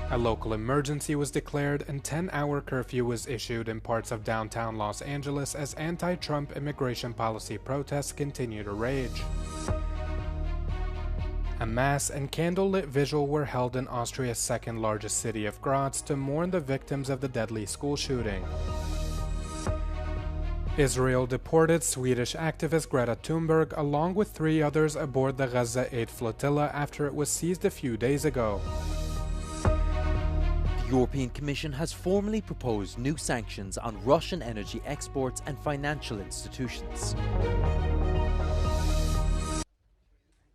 A local emergency was declared and 10-hour curfew was issued in parts of downtown Los Angeles as anti-Trump immigration policy protests continue to rage. A mass and candlelit vigil were held in Austria's second-largest city of Graz to mourn the victims of the deadly school shooting. Israel deported Swedish activist Greta Thunberg along with 3 others aboard the Gaza aid flotilla after it was seized a few days ago. The European Commission has formally proposed new sanctions on Russian energy exports and financial institutions.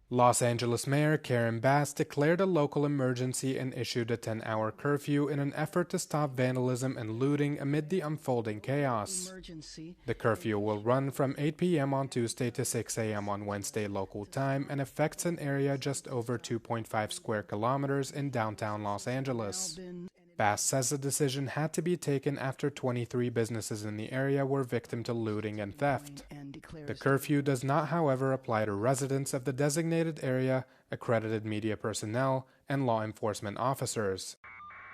Los Angeles Mayor Karen Bass declared a local emergency and issued a 10-hour curfew in an effort to stop vandalism and looting amid the unfolding chaos. The curfew will run from 8 p.m. on Tuesday to 6 a.m. on Wednesday local time and affects an area just over 2.5 square kilometers in downtown Los Angeles. Bass says the decision had to be taken after 23 businesses in the area were victim to looting and theft. The curfew does not, however, apply to residents of the designated area, accredited media personnel, and law enforcement officers.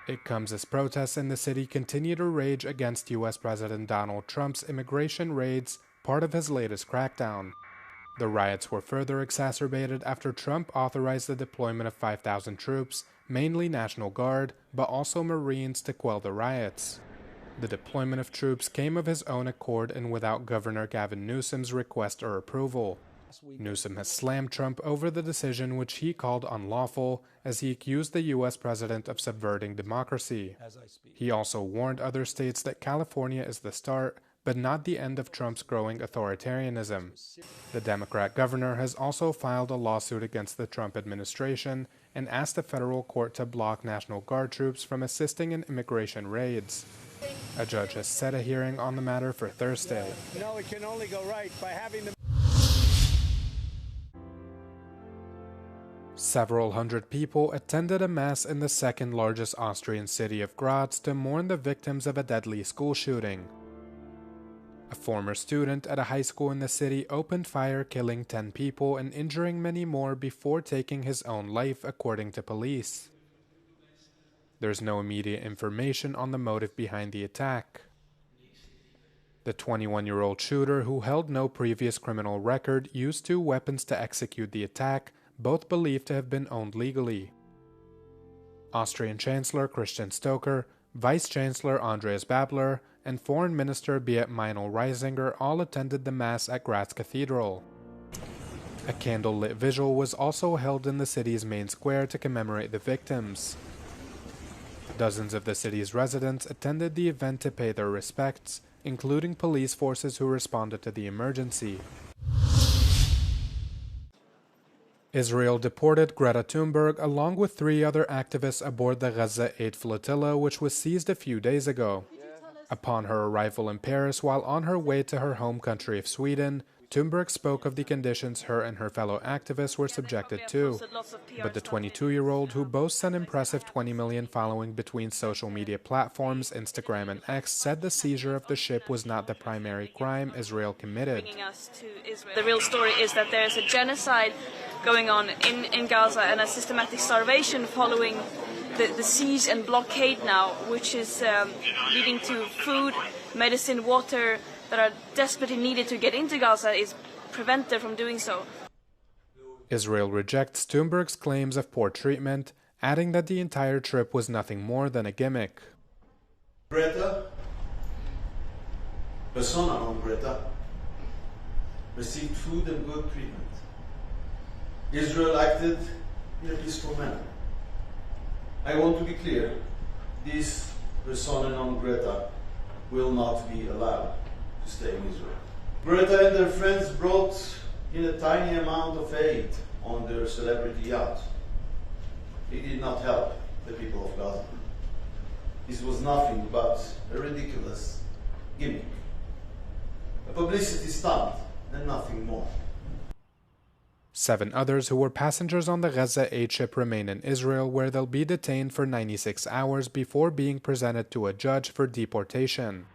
It comes as protests in the city continue to rage against U.S. President Donald Trump's immigration raids, part of his latest crackdown. The riots were further exacerbated after Trump authorized the deployment of 5,000 troops, mainly National Guard, but also Marines, to quell the riots. The deployment of troops came of his own accord and without Governor Gavin Newsom's request or approval. Newsom has slammed Trump over the decision, which he called unlawful, as he accused the U.S. president of subverting democracy. He also warned other states that California is the start, but not the end of Trump's growing authoritarianism. The Democrat governor has also filed a lawsuit against the Trump administration and asked the federal court to block National Guard troops from assisting in immigration raids. A judge has set a hearing on the matter for Thursday. No, it can only go right by having the... Several hundred people attended a mass in the second-largest Austrian city of Graz to mourn the victims of a deadly school shooting. A former student at a high school in the city opened fire, killing 10 people and injuring many more before taking his own life, according to police. There's no immediate information on the motive behind the attack. The 21-year-old shooter, who held no previous criminal record, used 2 weapons to execute the attack, both believed to have been owned legally. Austrian Chancellor Christian Stoker, Vice Chancellor Andreas Babler, and Foreign Minister Beat Meinl Reisinger all attended the Mass at Graz Cathedral. A candlelit vigil was also held in the city's main square to commemorate the victims. Dozens of the city's residents attended the event to pay their respects, including police forces who responded to the emergency. Israel deported Greta Thunberg along with 3 other activists aboard the Gaza aid flotilla, which was seized a few days ago. Upon her arrival in Paris while on her way to her home country of Sweden, Thunberg spoke of the conditions her and her fellow activists were subjected to. But the 22-year-old, who boasts an impressive 20 million following between social media platforms, Instagram and X, said the seizure of the ship was not the primary crime Israel committed. The real story is that there is a genocide going on in Gaza and a systematic starvation following the siege and blockade now, which is leading to food, medicine, water that are desperately needed to get into Gaza is prevented from doing so. Israel rejects Thunberg's claims of poor treatment, adding that the entire trip was nothing more than a gimmick. Greta, persona non grata, received food and good treatment. Israel acted in a peaceful manner. I want to be clear, this persona non grata will not be allowed to stay in Israel. Greta and their friends brought in a tiny amount of aid on their celebrity yacht. It did not help the people of Gaza. This was nothing but a ridiculous gimmick, a publicity stunt, and nothing more. 7 others who were passengers on the Gaza aid ship remain in Israel, where they'll be detained for 96 hours before being presented to a judge for deportation.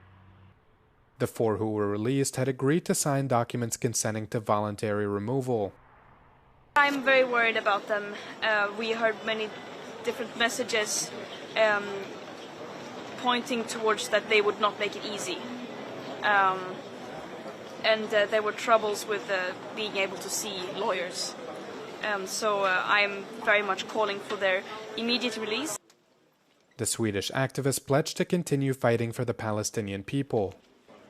The 4 who were released had agreed to sign documents consenting to voluntary removal. I'm very worried about them. We heard many different messages pointing towards that they would not make it easy. And there were troubles with being able to see lawyers. So I'm very much calling for their immediate release. The Swedish activist pledged to continue fighting for the Palestinian people.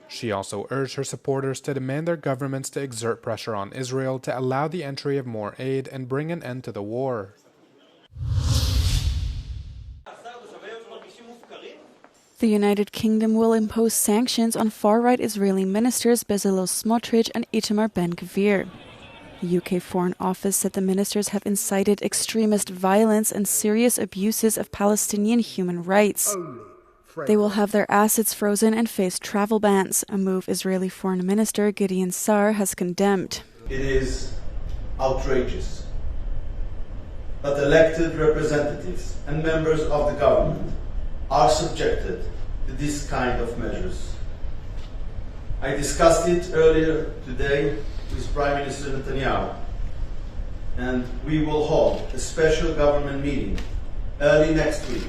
She also urged her supporters to demand their governments to exert pressure on Israel to allow the entry of more aid and bring an end to the war. The United Kingdom will impose sanctions on far-right Israeli ministers Bezalel Smotrich and Itamar Ben-Gvir. The UK Foreign Office said the ministers have incited extremist violence and serious abuses of Palestinian human rights. They will have their assets frozen and face travel bans, a move Israeli Foreign Minister Gideon Sa'ar has condemned. It is outrageous that elected representatives and members of the government are subjected to this kind of measures. I discussed it earlier today with Prime Minister Netanyahu, and we will hold a special government meeting early next week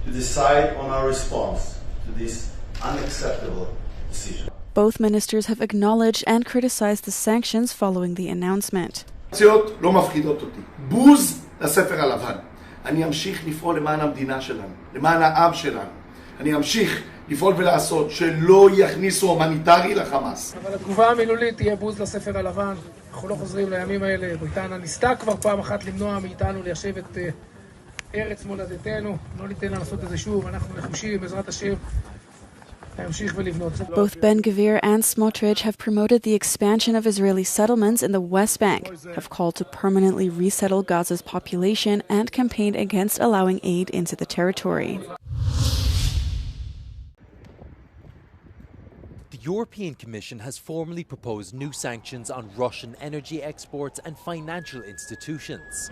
to decide on our response to this unacceptable decision. Both ministers have acknowledged and criticized the sanctions following the announcement. לא מפחידות אותי. בוז לספר הלבן. אני אמשיך לפעול למען המדינה שלנו, למען העם שלנו. אני אמשיך לפעול ולעשות שלא יכניסו הומניטרי לחמאס. אבל התגובה המילולית תהיה בוז לספר הלבן. אנחנו לא חוזרים לימים האלה. בריטניה ניסתה כבר פעם אחת למנוע מאיתנו ליישב את ארץ מולדתנו. לא ניתן לה לעשות את זה שוב. אנחנו נחושים, בעזרת השם. Both Ben-Gvir and Smotrich have promoted the expansion of Israeli settlements in the West Bank, have called to permanently resettle Gaza's population, and campaigned against allowing aid into the territory. The European Commission has formally proposed new sanctions on Russian energy exports and financial institutions.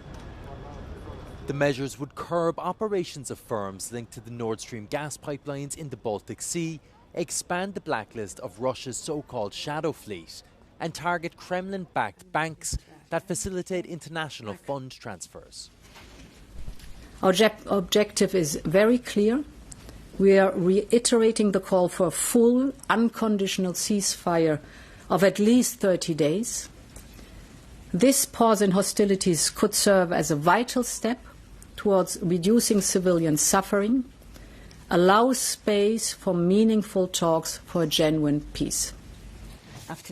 The measures would curb operations of firms linked to the Nord Stream gas pipelines in the Baltic Sea, expand the blacklist of Russia's so-called shadow fleet, and target Kremlin-backed banks that facilitate international fund transfers. Our objective is very clear. We are reiterating the call for a full, unconditional ceasefire of at least 30 days. This pause in hostilities could serve as a vital step towards reducing civilian suffering, allow space for meaningful talks for a genuine peace.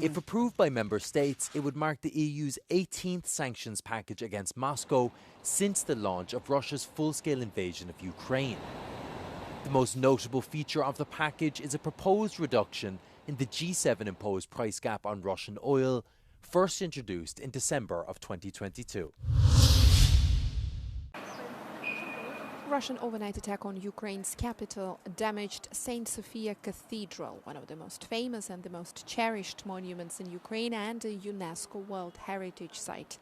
If approved by member states, it would mark the EU's 18th sanctions package against Moscow since the launch of Russia's full-scale invasion of Ukraine. The most notable feature of the package is a proposed reduction in the G7 imposed price gap on Russian oil, first introduced in December of 2022. Russian overnight attack on Ukraine's capital damaged St. Sophia Cathedral, one of the most famous and the most cherished monuments in Ukraine and a UNESCO World Heritage Site.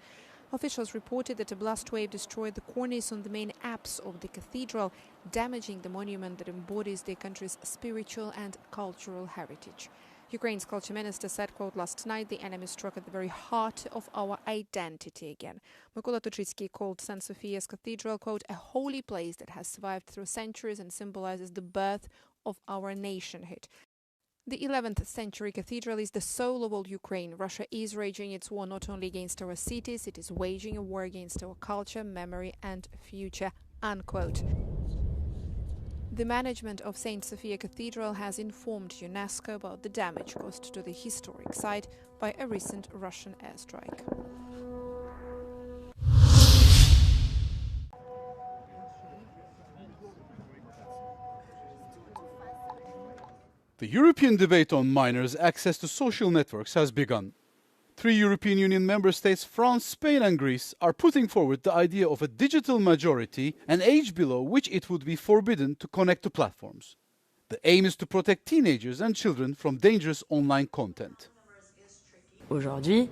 Officials reported that a blast wave destroyed the cornice on the main apse of the cathedral, damaging the monument that embodies the country's spiritual and cultural heritage. Ukraine's culture minister said, quote, "Last night the enemy struck at the very heart of our identity again." Mykola Tuchitsky called St. Sophia's Cathedral, quote, "a holy place that has survived through centuries and symbolizes the birth of our nationhood." The 11th century cathedral is the soul of all Ukraine. Russia is waging its war not only against our cities, it is waging a war against our culture, memory and future, unquote. The management of St. Sophia Cathedral has informed UNESCO about the damage caused to the historic site by a recent Russian airstrike. The European debate on minors' access to social networks has begun. 3 European Union member states, France, Spain and Greece, are putting forward the idea of a digital majority, an age below which it would be forbidden to connect to platforms. The aim is to protect teenagers and children from dangerous online content. Aujourd'hui,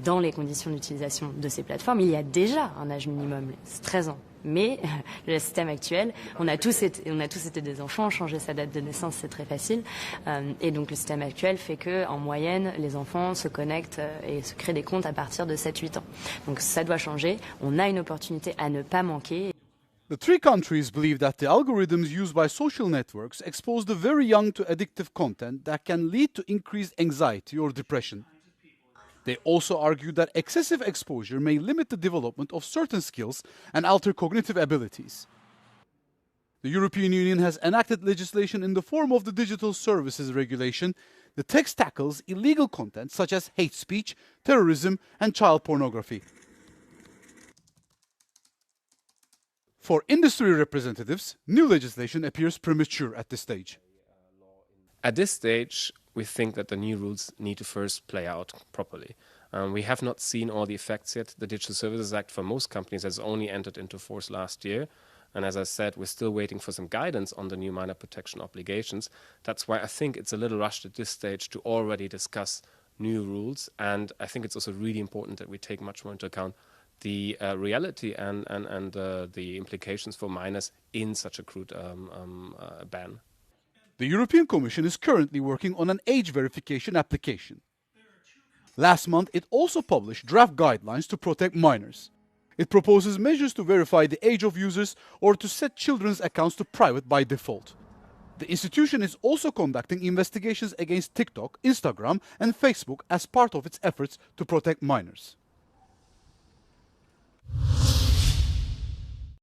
dans les conditions d'utilisation de ces plateformes, il y a déjà un âge minimum, c'est 13 ans. Mais le système actuel, on a tous été des enfants, changer sa date de naissance c'est très facile. Et donc le système actuel fait qu'en moyenne, les enfants se connectent et se créent des comptes à partir de 7-8 ans. Donc ça doit changer, on a une opportunité à ne pas manquer. The three countries believe that the algorithms used by social networks expose the very young to addictive content that can lead to increased anxiety or depression. They also argue that excessive exposure may limit the development of certain skills and alter cognitive abilities. The European Union has enacted legislation in the form of the Digital Services Regulation. The text tackles illegal content such as hate speech, terrorism, and child pornography. For industry representatives, new legislation appears premature at this stage. At this stage, we think that the new rules need to first play out properly. We have not seen all the effects yet. The Digital Services Act for most companies has only entered into force last year. And as I said, we're still waiting for some guidance on the new minor protection obligations. That's why I think it's a little rushed at this stage to already discuss new rules. And I think it's also really important that we take much more into account the reality and the implications for minors in such a crude ban. The European Commission is currently working on an age verification application. Last month, it also published draft guidelines to protect minors. It proposes measures to verify the age of users or to set children's accounts to private by default. The institution is also conducting investigations against TikTok, Instagram, and Facebook as part of its efforts to protect minors.